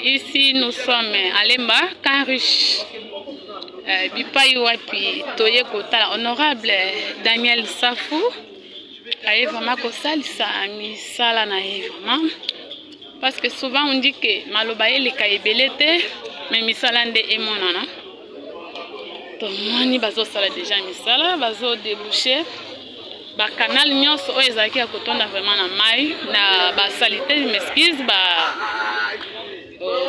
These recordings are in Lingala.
Ici nous sommes à Lemba, Canriche. Bipayi wapi toye kota honorable Daniel Safou. Aye vraiment kosalisa misala na ye vraiment. Parce que souvent on dit que malobaye le kaibelete mais misala nde emonana. Donc mani bazo sala déjà misala bazo déboucher. Ba canal nyonso oyo ezalaki ya kotonda vraiment na mai na ba salité m'excuse ba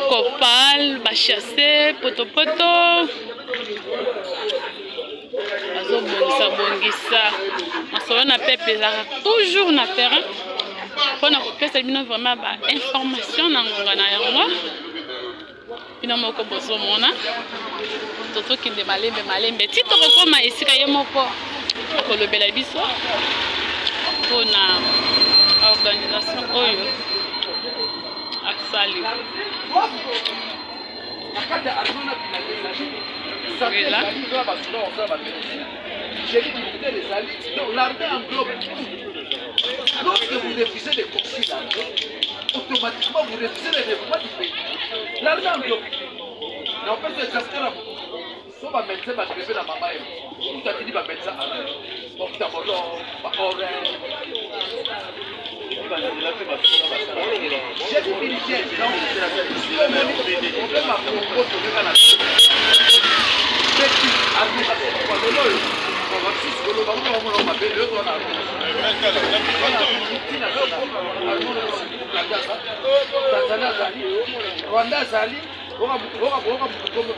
copal ba chasser poto bazo bongisa masolo na pepe ezalaka toujours na terrain mpona kopesa bino vraiment ba information na ngonga na yango bino moko bozomona tozokende malembe ti tokokoma esika ye moko kolobela biso mpona organisation oyo asali lorsque vous refusez de construire l'armée, automatiquement vous refusez le développement du pays. L'armée englobe. Mais en fait, c'est parce que si on médecin va crever la maman, tout a dit va médecin à l'heure. Donc, d'abord, j'ai dit militaire, non, c'est la vérité. On peut m'apprendre sur le canal. Petit, armée, Rwanda Zali, on va me dire comment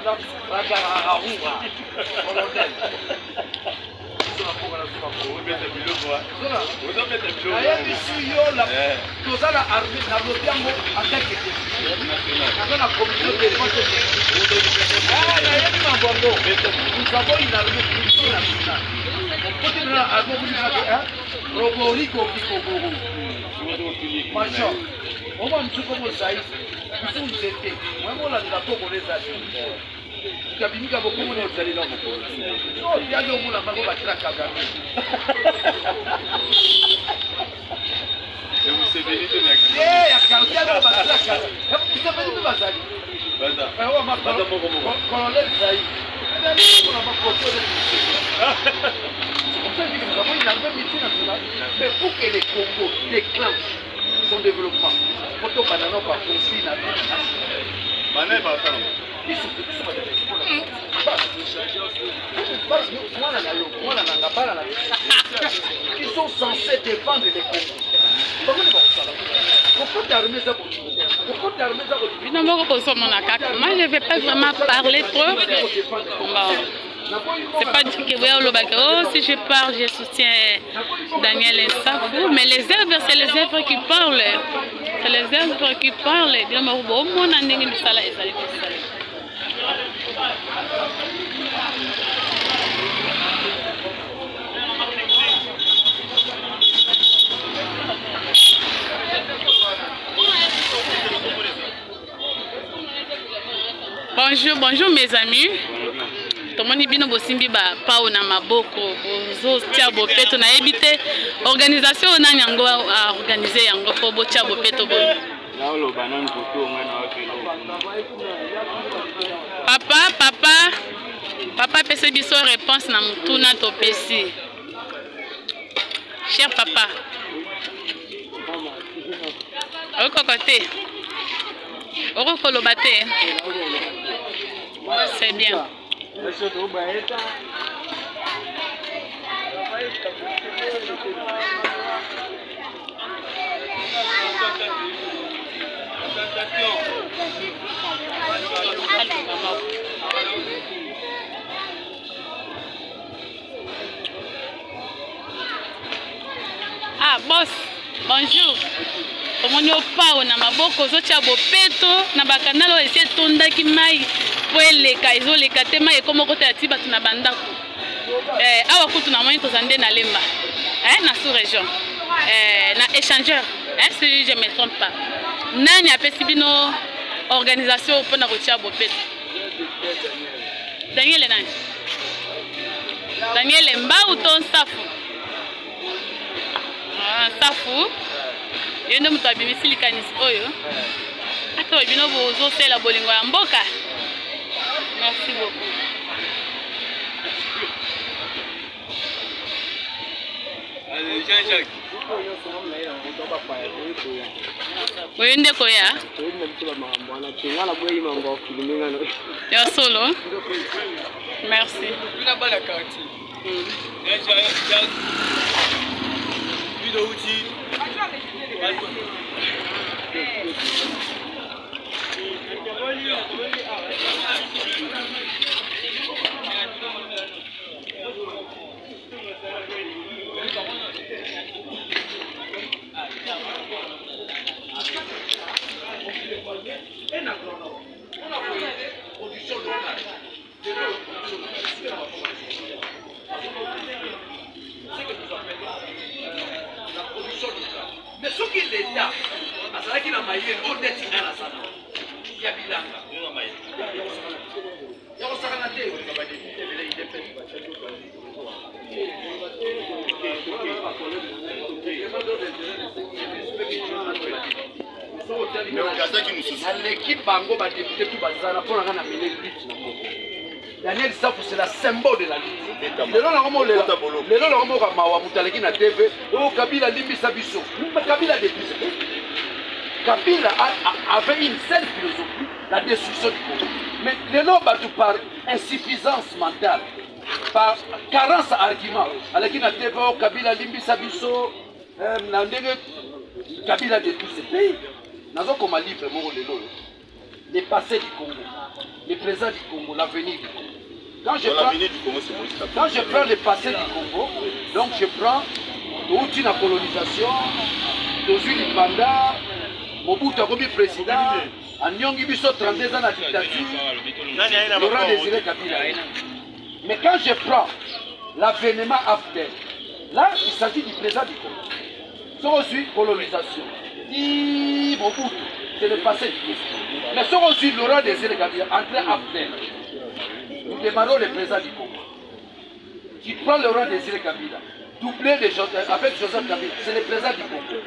ça est. Vous étiez. Moi, on a déjà pour les amis. Kabini ka beaucoup de zali là beaucoup. Non, il y a des gens là qui vont battre la Kagame. Et vous savez les deux mecs. Eh, ya Kagame va battre la Kagame. Vous savez les bazali. Baza. Eh, on m'a parlé. Colonel Zaï. On a pas porté de. C'est comme ça que nous avons une armée multinationale. Mais pour que les Congo déclenchent son développement, faut que banano pas construire la ville. Banane pas ça. Ils sont censés défendre les Congos. Moi je ne vais pas vraiment parler trop. C'est pas dire que oh, si je parle, je soutiens Daniel Safou, mais les œuvres, c'est les œuvres qui parlent. C'est les œuvres qui parlent. Bonjour mes amis. Tomoni bino bosimbi ba pao na maboko bozo tia bopeto na ebite organisation na nyango a organiser yango po bo tia bopeto bo. Papa pese biso réponse na mutuna to pesi. Cher papa. Oko côté. Oko kolobate. C'est bien. Ah, boss, bonjour. Tomoni opao na maboko zotia bopeto na bakanalo ese tondaki mai po eleka ezoleka te mai ekoma kota ya ti bato na bandako. Awa kutu na moni tozande na Lemba, na sous-région, na échangeur, si je ne me trompe pas. Nani apesi bino organisation pour na kotia bopeto? Daniel nani? Daniel Mba ou ton Safou? Safou. Yendo mutu abimisi likanisi oyo. téléspectateurs bino bozo sela bolingo ya mboka. Merci beaucoup. Allez, Jean-Jacques. Oui, ndeko ya. Ya solo. Merci. Mais ce qui est l'État, c'est qu'il a maillé honnête à la salle. Il y a bilanga. Il y a un saranaté. L'équipe Bango va débuter tout bazar pour la mener lutte. Daniel Safou c'est la symbole de la lutte. Le long on va mawa mutaleki na TV. Oh Kabila limbisa biso. Kabila député. Kabila avait une seule philosophie, la destruction du Congo. Mais le long battu par insuffisance mentale, par carence d'arguments. Aleki na TV oh Kabila limbisa biso. Kabila détruit ce pays. Nous avons un livre, le passé du Congo, le présent du Congo, l'avenir du Congo. Quand je prends le passé du Congo, donc je prends toute la colonisation, le mandat, Mobutu a commis président, en Nyongi Biso 32 ans de dictature, Laurent Désiré Kabila. Mais quand je prends l'avènement after, là il s'agit du présent du Congo. C'est aussi colonisation. Mobutu, c'est le passé du Congo. Mais c'est aussi Laurent Désiré Kabila, entré after. Nous démarrons le présent du Congo. Tu prends Laurent Désiré Kabila, doublé avec Joseph Kabila, c'est le présent du Congo.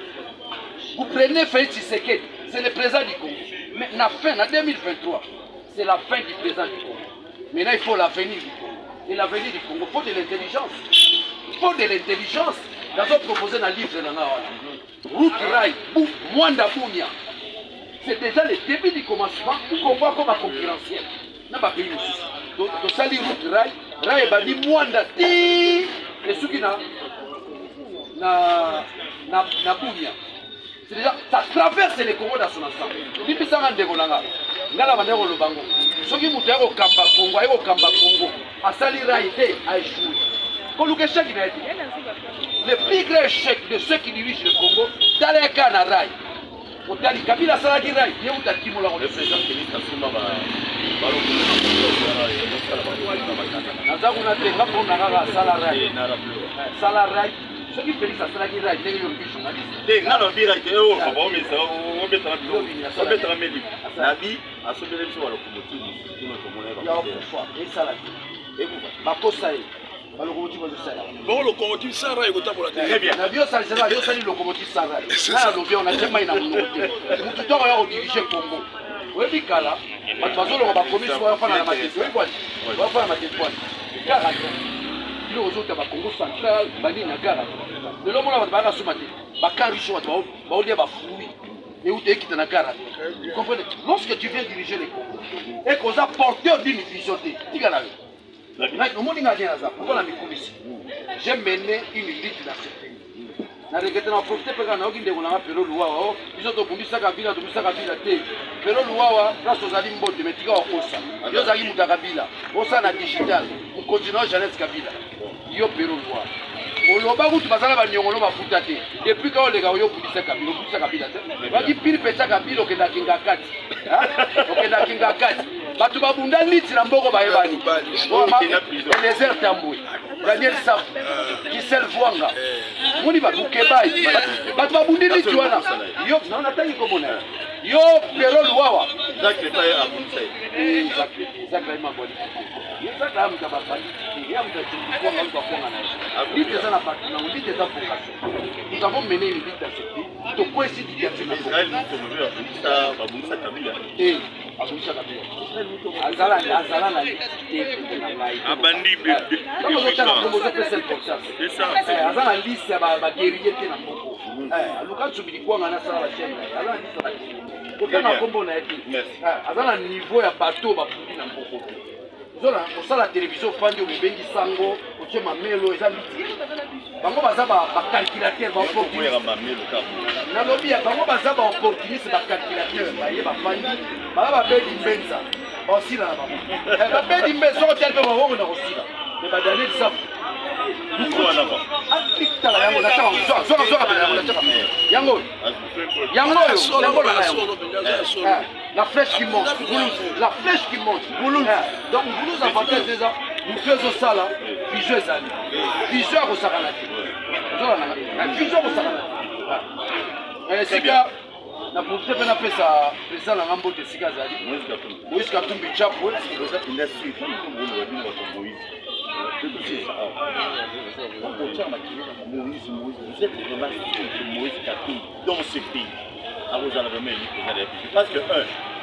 Vous prenez Félix Tshisekedi, c'est le présent du Congo. Mais la fin, en 2023, c'est la fin du présent du Congo. Maintenant, il faut l'avenir du Congo. Et l'avenir du Congo, il faut de l'intelligence. Il faut de l'intelligence. Nous avons proposé un livre dans Route Rail, Mwanda Bounia. C'est déjà le début du commencement pour qu'on voit comme un concurrentiel. Dans le pays aussi. Donc, ça, les routes Rail, Rail va dire Mwanda, et ceux qui na Bounia. C'est déjà, ça traverse les Congo dans son ensemble. Depuis ça, on a dégoûté. Ngala bandeko lobango. Soki mutu yako kamba Congo, ayoko kamba Congo. Asali raïté a échoué. Koluke échec il a été. Le plus grand échec de ceux qui dirigent le Congo, dans les cas na raï. Otali Kabila salaki raï, ye muta kimola ko. Le président Félix Kasumba ba Nazakuna te ngapo na kaka sala raï. Sala raï. Ce qui fait que ça sera qui là, il est un peu journaliste. Dès non, on vient que oh, on met ça, on met ça là. On met ça là, mais Nabi a sauvé les choses à locomotive. Tout notre monnaie. Il y a une fois, et ça là. Et vous, ma posa est. La locomotive de ça là. Bon, locomotive ça là, il faut pour la télé. Très bien. Nabi ça c'est là, il y a une locomotive ça là. Là, l'objet on a jamais une locomotive. Nous tout on va diriger Congo. Oui, Bikala. De toute façon, on va commettre soit faire la matière. On va faire la matière. Garage. Nous aux autres, Congo central, Bani Nagara. Le l'homme là va se mater. Bakaricho va au diable fouiller. Et où tu es qui t'en a garé. Vous comprenez? Lorsque tu viens diriger les Congo et qu'on a porté d'une vision, tu gagnes. Nous monde n'a rien à ça. Pourquoi la mécommission? J'ai mené une lutte dans ce pays. Na regretté na profiter parce qu'on a aucune dégoût na Péro Luawa. Ils ont obtenu ça Kabila, tout ça Kabila té. Péro Luawa, grâce aux aliments de métier au Kosa. Ils ont agi muta Kabila. Kosa na digital. On continue Jeannette Kabila. Yo Péro Luawa. Oloba kutu basala banyongolo bafuta te. Depuis quand les gars yo budisa Kabila, budisa Kabila té. Baki pile pesa Kabila okenda kinga kati. Okenda kinga kati. Batu babunda liti na mboko bayebani. Les airs tamboué. Daniel Saf, Gisèle Vouanga. Moni ba bukebai. Batu babundi liti wana. Yo na nataki komona. Yo Péro Luawa. Zakre pa ya abunsa. Zakre ma boli. Yo zakre am tabafani. Ya mtatimbi kwa mtu kwa na. Liti sana parti na liti za vocation. Nous avons mené une lutte dans ce pays. po esi di ya tuna Israël muto mwe abungisa babungisa Kabila abungisa Kabila azala na liste na ngai abandi bébé c'est ça azala liste ba guerrier te na mboko aluka tsubili kwa ngana sala chaîne azala liste ba kotana kombo na yaki azala niveau ya bateau ba pundi na mboko zola osala télévision fandi obengi sango otie mamelo eza biti bango baza ba calculateur ba opportuniste nalobi ya bango baza ba opportuniste ba calculateur baye bafandi baba babedi mbenza basila na bango babedi mbenza otel mpe bango na kosila me badaniel safu atliktala yango nataka yango la flèche qui monte la flèche qui monte donc Boulouse avantage déjà mutu ezosala vision ezali vision akosakana te vision akosakana te sika na profite mpe napesa président na nga mbote esika azali Moïse Katumbi Chapwe dans ce pays. Parce que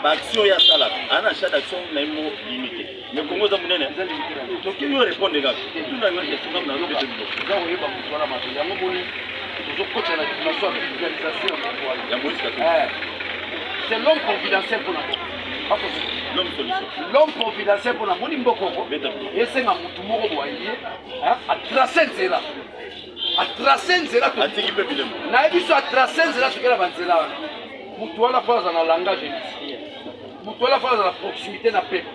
l'action est à ça, un achat d'action est limité. Mais comment ça me donne? Donc il nous répond les gars. C'est l'homme confidentiel pour la l'homme confidentiel pour la moni mbokoko esenga mutu moko boye a tracer nzela a tracer nzela na biso a tracer nzela sokela banzela wana mutu wala faza na langage industriel mutu wala faza na proximité na peuple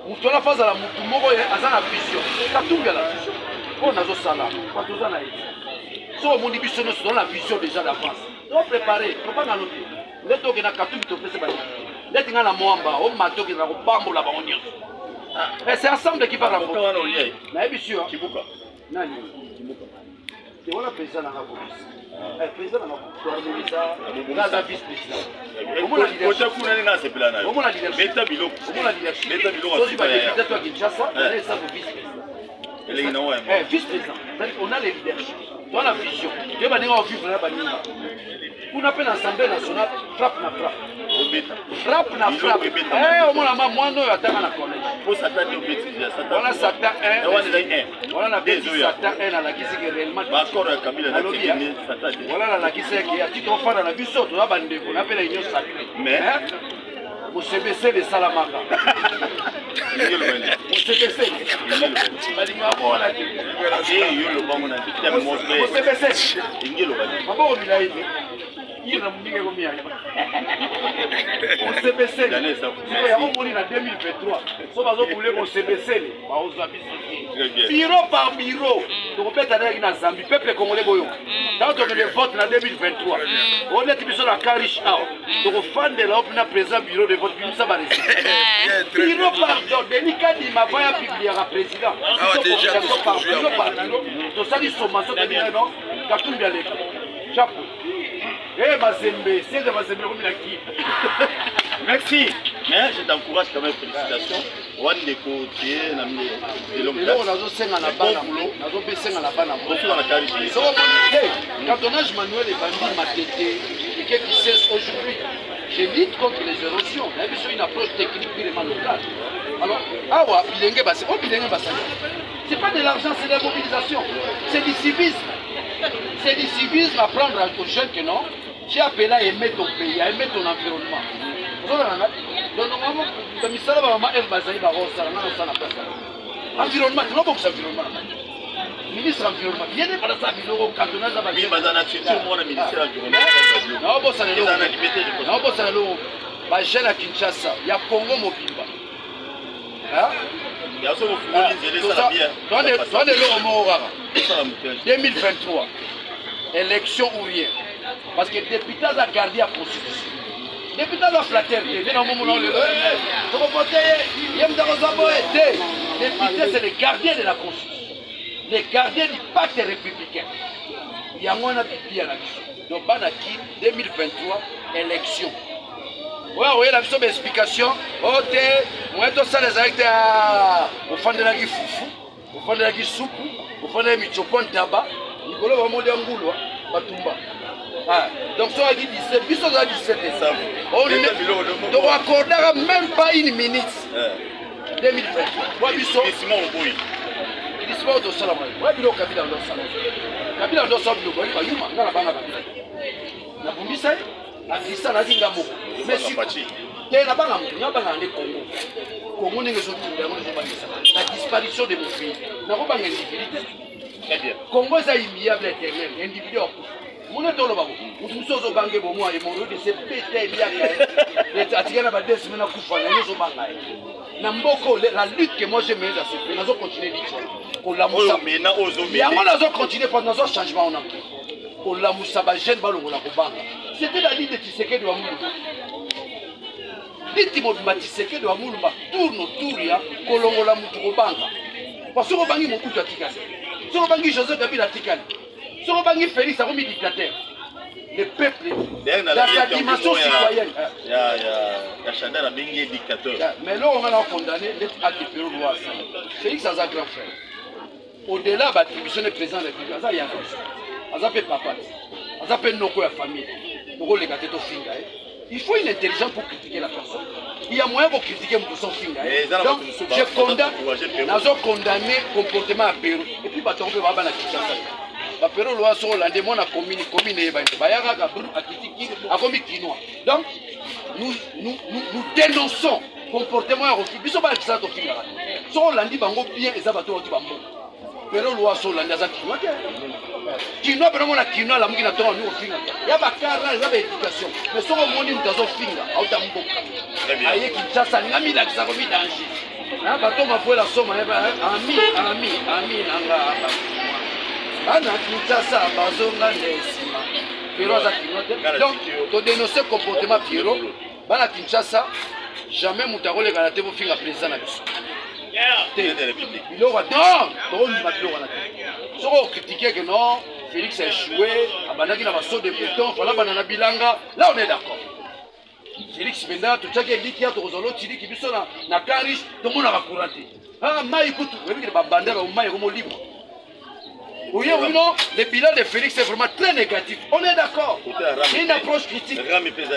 mutu wala faza na mutu moko aza na vision Katumbi la vision po nazo sala kwa toza na eti so mundi biso no so na vision déjà d'avance on préparer faut pas ngalote leto ke na Katumbi to pese ba Let nga na mwamba o matoki na kubambola ba onyoso. C'est ensemble qui va remporter. Na ebisio Kibuka. Nani Kibuka. Te wala président na police. Président na police. Na vice président. Omona leadership. Kota kuna na sepela na. Omona leadership. Beta biloko. Omona leadership. Beta biloko. So ba député toi Kinshasa, na ça vice président. Elle est non vice président. On a le leadership. On a la vision. Tu vas dire vivre là baninga. On appelle l'Assemblée nationale frappe na frappe. Frappe na frappe. Eh, au moins la maman no atanga na collège. Pour s'attaquer au bêtises, voilà Satan 1. Voilà la bêtise Satan 1 à la qui c'est réellement. D'accord Kabila na qui Satan. Voilà la qui c'est qui a titre fara na biso to bande ko appelle union sacrée. Mais au CBC de Salamaka. Au CBC. Balinga bona ti. Eh yo lo bango na ti montrer. Au CBC. Ingelo bali. Mabo bilayi. Il a mis combien? Au CBC. Il y a un en 2023. Si vous voulez au CBC, bureau par bureau. Donc peut-être avec la Zambie, peuple congolais boyo. Dans le vote en 2023. On est sur la Karish Out. Donc fan de l'opna présent bureau de vote, ça va rester. Bureau par délicat il m'a pas publié à président. Par bureau par bureau. Donc ça dit sommation de bien non. Katumbi à l'école. Chapeau. Eh Mazembe, c'est de Mazembe comme il a qui. Merci. Mais je t'encourage quand même, félicitations. One des côtés, de l'homme. Quand on a Manuel et Bandi Matete, et qui cesse aujourd'hui, je lutte contre les érosions. Il y a une approche technique purement locale. Alors, awa, bilingue basse, oh bilingue basse. C'est pas de l'argent, c'est de la mobilisation. C'est du civisme. C'est du civisme à prendre aux jeunes que non. Tu as appelé à aimer ton pays, à aimer ton environnement. Donc, normalement, comme il s'est dit, environnement, tu n'as pas que environnement. Ministre environnement, il y a des personnes qui ont cantonné dans la vie. Non, jeune à Kinshasa, il y a Congo Mobimba. Il y a 2023, élection ou rien. Parce que les députés ont gardé la constitution. Les députés ont flatté. Les députés, c'est les gardiens de la constitution. Les gardiens du pacte républicain. Il y a moins de pipi à la mission. Donc, Banaki, 2023, élection. Oui, oui, la mission d'explication. Oh, moi, tout ça, les acteurs, au fond de la foufou, au fond de la soupe, au fond de la michopon tabac, Nicolas va monter en boulot. Batumba. Ah, donc ça a dit 17, puis ça a 17 et ça. On ne accordera même pas une minute. 2020. Moi, Bissot. Bissot de Salamé. Moi, Bilo Kabila de Salamé. Kabila de Salamé, il va y avoir un banga. La Bombissa, la Christa, la Zingamo. Mais si. Il y a un banga, il y a un banga en Congo. Congo n'est pas la disparition de mon pays. Il n'y a pas d'individu. Très bien. Congo est immuable éternel, individu. Mon étoile, nous sommes au banque pour moi et mon rôle de se péter bien. Atigana ba 2 semaines à couper la maison bangaye. Namboko la lutte que moi j'ai menée dans ce pays, nous allons continuer d'y pour la moussa. Et à moi nous allons continuer pendant nos changements on a. Pour la moussa ba jeune balongo la kubanga. C'était la lutte de Tshisekedi de Wamulumba. Lutte de Tshisekedi de Wamulumba tourne autour ya kolongo la mutu kubanga. Parce que bangi Mobutu atikali. Sur bangi Joseph Kabila atikali. Sur bangi Félix a remis dictateur. Le peuple dans sa dimension citoyenne. Il y a Chandra Bengue dictateur. Mais là, on a condamné l'être actif au roi. Félix a un grand frère. Au-delà de l'attribution du président de la République, il y a un peu. Il y a papa. Il y a Noko la famille. Il faut une intelligence pour critiquer la personne. Il y a moyen pour critiquer son finger. Donc, je condamne le comportement à Pérou. Et puis, on peut voir la Kinshasa. Bapero loa so hollandais moi na commune bayaka kabru akitiki akomi kinois. Donc nous dénonçons comportement ya refus biso ba kisa to finga. So hollandais bango bien eza bato to bambo. Pero loa so hollandais za kinois ke. Kinois pero na kinois la mukina to ni ofinga. Ya bakara za ba éducation. Mais so moni mutazo finga auta mboka. Aye Kinshasa ngami la kisa ko mi danger. Na bato mapoela soma ami nanga. Ana Kinshasa bazonga ndesima Pierrot za kinote donc to dénoncer comportement Pierrot bana Kinshasa jamais mutarole kana te bofinga président na biso biloko non to ni biloko na te soko critiquer que non Félix a échoué abandaki na baso de béton fala bana na bilanga là on est d'accord Félix Benda to tchake likia to zolo tiliki biso na Karish to mona ba courante ah mai kutu webi ba bandera o mai comme libre. Oui, oui, non, le bilan de Félix est vraiment très négatif. On est d'accord. C'est une approche critique.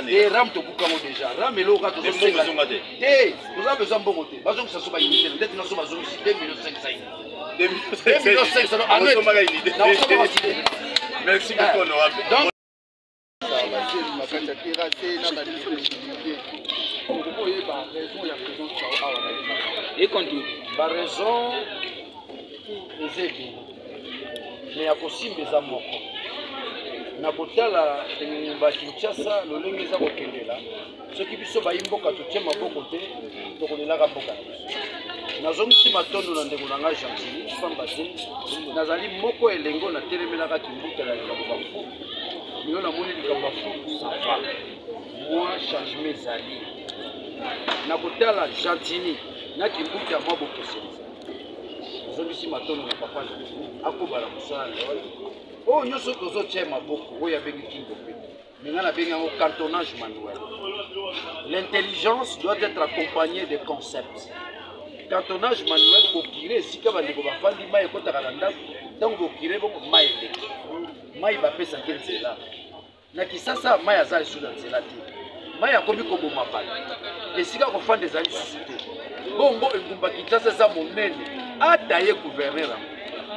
Et Ram te boucamo déjà. Ram et l'eau, vous avez besoin de bon côté. Pas que ça soit limité. Peut-être que nous sommes à 2,5 millions. Merci beaucoup, honorable. Donc, et continue. La raison, mais à possible des amours. Nabotala ba Kinshasa lolenge za kokendela. Ce qui biso ba imboka to tshema bokote to kolela ka boka. Nazongisi matondo na ndeko nanga Jean-Philippe Pambate. Nazali moko elengo na telemela ka kimbuta la kabafu. Mino na moni likabafu ça va. Moi changement zali. Nabotala Gentini na kimbuta mwa bokese. Nazongisi matondo na papa akobala musala oh nyoso tozo tshema boko oya bengi kingo pe ngana benga au cantonnage manuel. L'intelligence doit être accompagnée de concepts. Cantonnage manuel kokire sika bandeko bafandi mai ekota kalanda donc kokire boko mai eleki mai bapesa kenzela na kisasa mai azali suda nzela te mai akomi koboma bala esika kofanda ezali susu te bongo engumba Kinshasa za monene ataye gouverneur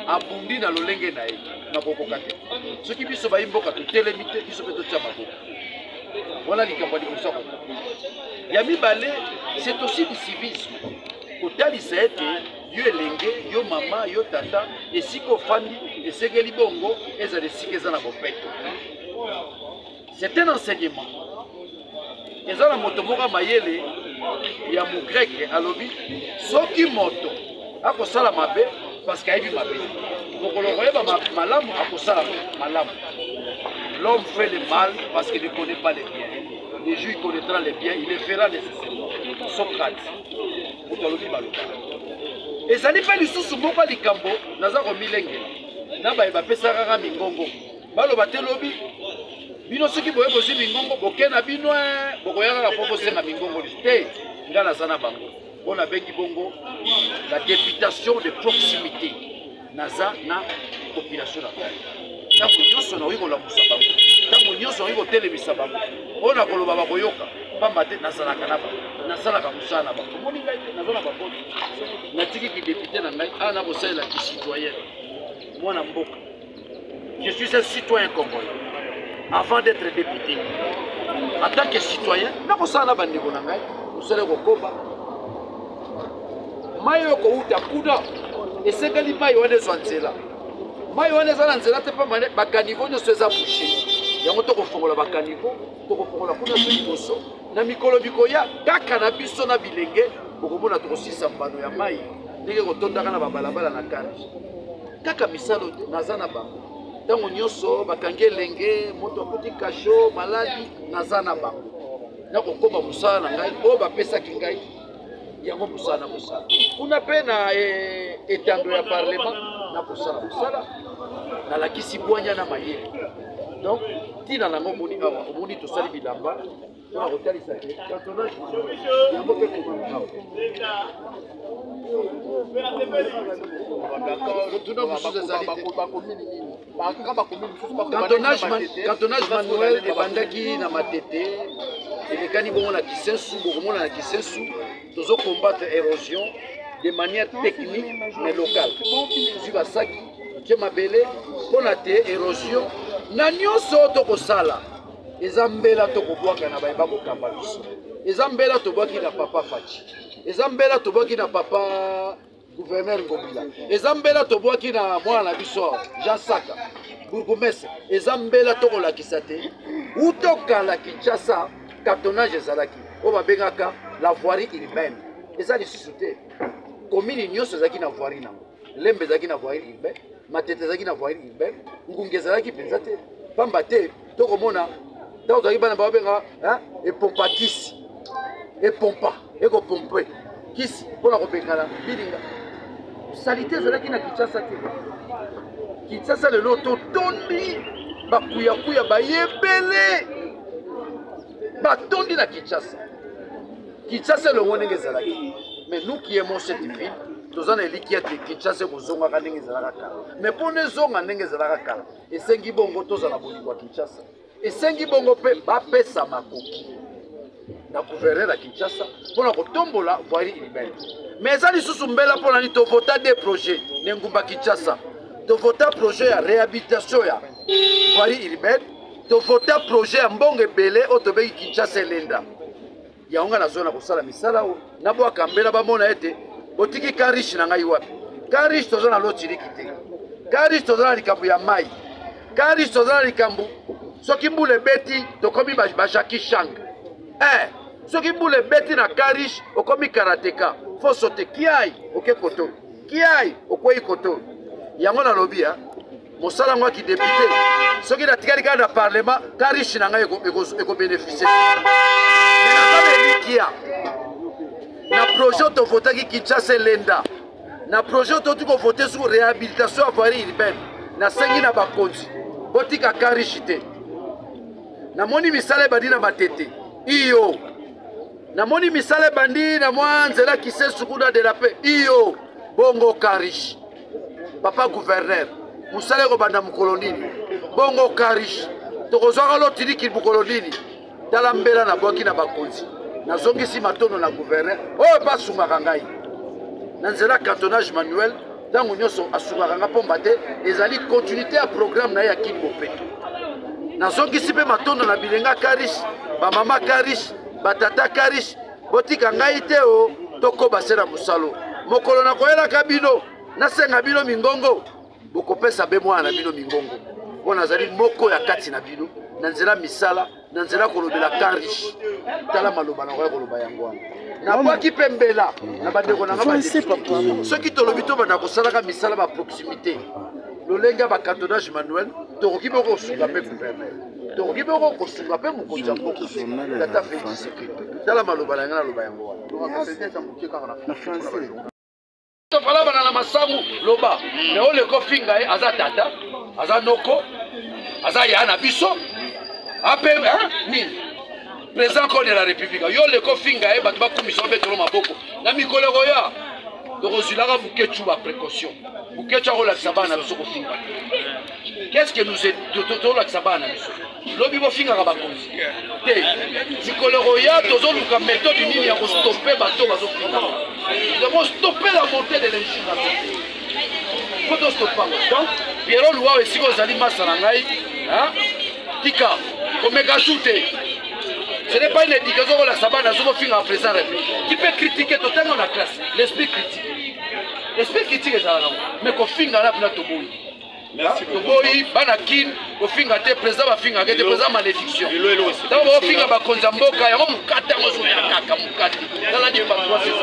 abundi na lolenge na ye na kokoka te soki biso bayimboka totelemi te biso mpe totya maboko wana likambo ya liboso ya mibale c'est aussi du civisme kotalisa ete yo elenge yo mama yo tata esika ofandi esengeli bongo ezala esika eza na bopeto. C'est un enseignement eza na moto moko mayele ya mugreke alobi soki moto akosala mabe parce qu'il y a du mabe. Donc on le malam akosala malam. L'homme fait le mal parce qu'il ne connaît pas les biens. Le jour il connaîtra les biens, il les fera nécessairement. Socrate. Et ça n'est pas du sous moko likambo naza ko milengela. Na ba pesa kaka mingongo. Balo batelobi. Bino soki boye bosi mingongo bokena bino bokoyaka ka popo senga mingongo te. Ngala sana bango. On a bengi bongo la députation de proximité naza na population locale ntango nyonso nakoki kolamusa bango ntango nyonso nakoki kotelemisa bango oyo nakoloba bakoyoka pamba te nazalaka na bango nasalaka mosala na bango omoni ngai te naza na babote natikiki député na ngai awa nakosalela citoyen mwana mboka je suis un citoyen congolais avant d'être député en tant que citoyen nakosala na bandeko na ngai mosala kokoba mai oyo kouta kuna esengeli mai wana ezwa nzela mai wana eza na nzela te pamba bakanivo nyonso eza bouche yango tokofongola bakanivo tokofongola kuna so liboso na mikolo bikoya kaka na biso na bilenge bokomona tokosisa mbano ya mai ndenge kotondaka na babalabala na kati kaka misalo naza na bango ntango nyonso bakangi elenge moto akuti kasho maladi naza na bango nakokoma mosala na ngai oyo bapesaki ngai yango mosala na mosala kuna mpe na etando ya parlement nakosala mosala nalakisi bwanya na mayele donc ntina nango omoni awa omoni tosali bilamba mpona kotalisa te cantonage yango mpe kokoawa tuna mosusu ezali te cantonage manuel ebandaki na matete elekani bongo na kisensu bokomona na kisensu tozokombattre érosion de manière technique mais locale zwi basaki tie mabele mpona te érosion na nyonso tokosala eza mbela tokobwaka na bayeba kokamba biso eza mbela tobwaki na papa faci eza mbela tobwaki na papa gouverneur ngobila eza mbela tobwaki na mwana na biso Jean Saka bourgmestre eza mbela tokolakisa te utokala Kinshasa cartonnage ezalaki oyo babengaka la voirie urbaine eza lisusu te commune nyonso ezalaki na voirie nango lembe ezalaki na voirie urbaine matete ezalaki na voirie urbaine ngunga ezalaki mpenza te pamba te tokomona ntango tozalaki bana babenga epompa kisi epompa ekopompe kisi mpona kobengana bilinga salite ezalaki na Kinshasa te Kinshasa lelo totondi bakuyakuya bayebele batondi na Kinshasa Kinshasa elongo ndenge ezalaki mais nous qui aimons cette ville toza na eliki ete Kinshasa ekozongaka ndenge ezalaka kala mais mpona ezonga ndenge ezalaka kala esengi bongo tozala bolingo ya Kinshasa esengi bongo mpe bapesa makoki na gouverneur ya Kinshasa mpona kotombola voirie urbaine mais eza lisusu mbela mpona nini tovota des projets na engumba Kinshasa tovota projet ya réhabilitation ya voirie urbaine tovota projet ya mbongo ebele oyo tobengi Kinshasa elenda yango nga nazoya na kosala misala oyo nabwaka mbela bamona ete botiki karishi na ngai wapi karishi toza na lotiriki te karishi toza na likambo ya mai karishi toza na likambo soki mbula ebeti tokomi bajaki shang soki mbula ebeti na karishi okomi karateka foso te kiai oke koto kiai okwei koto yango nalobi mosala ngo ki député soki natikali kaka na parlement karishi na ngai ekobénéficie mais nakamelikia na projet tovotaki Kinshasa elenda na projet totuki kovote sur réhabilitation ya voirie urbaine nasengi na bakonzi botika karishi te namoni misala ebandi na matete iyo namoni misala ebandi na mwa nzela kisensu kuna de la paix iyo bongo karishi papa gouverneur musala ekobanda mokolo nini bongo karishi tokozwaka lotiriki mokolo nini tala mbela nabwaki na bakonzi nazongisi matono na gouverneur oyo mpe asungaka ngai na nzela cantonage manuel ntango nyonso asungaka nga mpomba te ezali continuité ya programme na ye ya kini mopeto nazongisi mpe matono na bilenga karish bamama karish batata karish botika ngai te o tokoba se na mosalo mokolo nakoyelaka bino nasenga bino mingongo bokopesa be mwana na bino mingongo mpo nazali moko ya kati na bino na nzela misala na nzela kolobela karish tala maloba na koya koloba yango wana nabwaki mpe mbela na bandeko nanga badepute soki tolobi tobanda kosalaka misala baproximité lolenge ya bacantonnage manuel tokoki mpe kosunga mpe gouverneur tokoki mpe kosunga mpe mokonzi ya mboka tata Félix Tshisekedi tala maloba na ngai naloba yango wana tofala bana na masangu loba me oleko finga ye aza tata aza noko aza ya na biso ape nini président de la république yo leko finga ye bato bakumisa babetolo maboko na mikolo koya tokozilaka bukechu ba précaution bukechu akolakisa bana biso kofinga qu'est-ce que nous tolakisa bana biso lobi bofingaka bakonzi te mikolo koya tozoluka méthode nini ya kostope bato bazofinga nous avons stoppé la montée de l'insurrection po tostopanga donc Pierrot Luau esika ozali masa na ngai tika komeka te. Ce n'est pas une éducation que la sabane a souvent fait en présent. Qui peut critiquer totalement la classe. L'esprit critique. L'esprit critique est là. Mais qu'on finit là pour notre boy. Toboyi, banakin, qu'on finit à tes présents, à finir à tes présents malédiction. D'abord, on finit à Bakonzamboka, et on m'a kata, on m'a kaka, on m'a kata. Dans la dit pas, c'est ça.